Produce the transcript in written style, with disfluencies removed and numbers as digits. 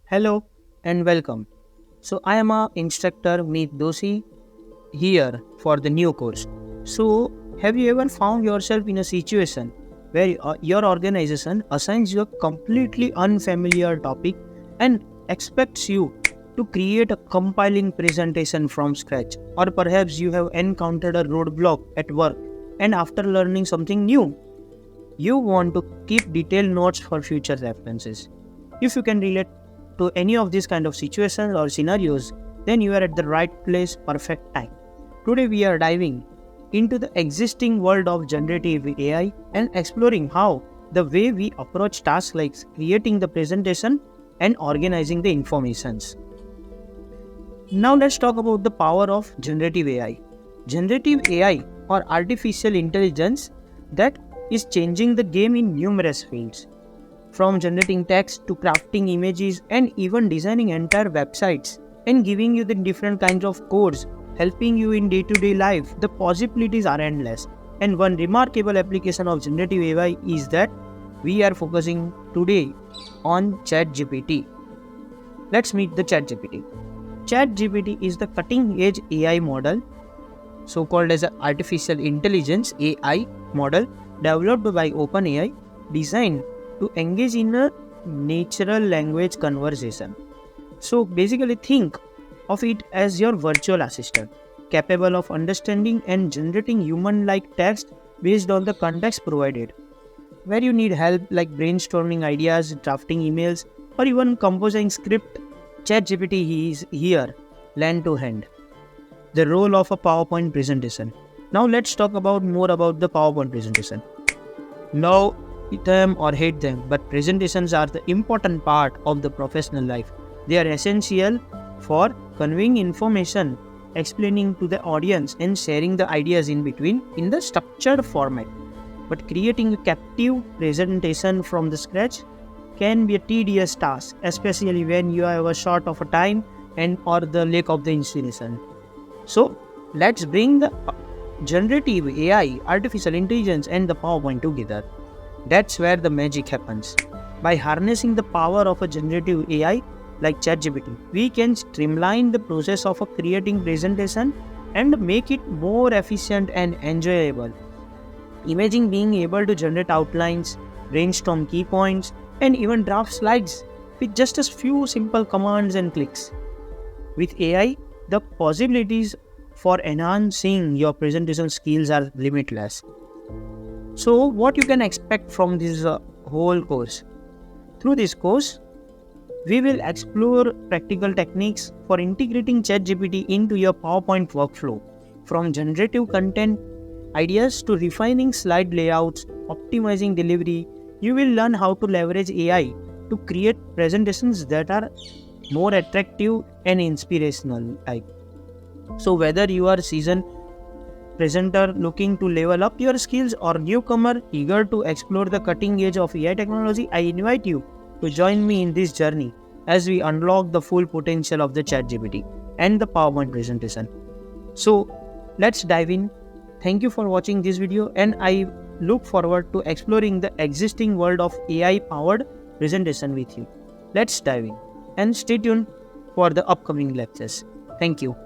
Hello and welcome. So I am a instructor Meet Doshi here for the new course. So have you ever found yourself in a situation where your organization assigns you a completely unfamiliar topic and expects you to create a compiling presentation from scratch, or perhaps you have encountered a roadblock at work and after learning something new you want to keep detailed notes for future references. If you can relate to any of these kind of situations or scenarios, then you are at the right place, perfect time. Today we are diving into the existing world of generative AI and exploring how the way we approach tasks like creating the presentation and organizing the informations. Now let's talk about the power of generative AI. Generative AI, or artificial intelligence, that is changing the game in numerous fields. From generating text to crafting images and even designing entire websites and giving you the different kinds of codes helping you in day-to-day life, the possibilities are endless. And one remarkable application of generative AI is that we are focusing today on ChatGPT. Let's meet the ChatGPT. ChatGPT is the cutting-edge AI model, so-called as an artificial intelligence AI model developed by OpenAI, designed to engage in a natural language conversation. So basically think of it as your virtual assistant, capable of understanding and generating human-like text based on the context provided. Where you need help like brainstorming ideas, drafting emails, or even composing script, ChatGPT is here, lend to hand. The role of a PowerPoint presentation. Now let's talk about more about the PowerPoint presentation. Love them or hate them, but presentations are the important part of the professional life. They are essential for conveying information, explaining to the audience, and sharing the ideas in between in the structured format. But creating a captive presentation from the scratch can be a tedious task, especially when you have a short of a time and or the lack of the inspiration. So let's bring the generative AI, artificial intelligence, and the PowerPoint together. That's where the magic happens. By harnessing the power of a generative AI like ChatGPT, we can streamline the process of creating presentation and make it more efficient and enjoyable. Imagine being able to generate outlines, brainstorm key points, and even draft slides with just a few simple commands and clicks. With AI, the possibilities for enhancing your presentation skills are limitless. So, what you can expect from this whole course? Through this course, we will explore practical techniques for integrating ChatGPT into your PowerPoint workflow, from generative content ideas to refining slide layouts, optimizing delivery. You will learn how to leverage AI to create presentations that are more attractive and inspirational. So whether you are seasoned presenter looking to level up your skills or newcomer eager to explore the cutting edge of AI technology, I invite you to join me in this journey as we unlock the full potential of the ChatGPT and the PowerPoint presentation. So let's dive in. Thank you for watching this video, and I look forward to exploring the existing world of AI powered presentation with you. Let's dive in and stay tuned for the upcoming lectures. Thank you.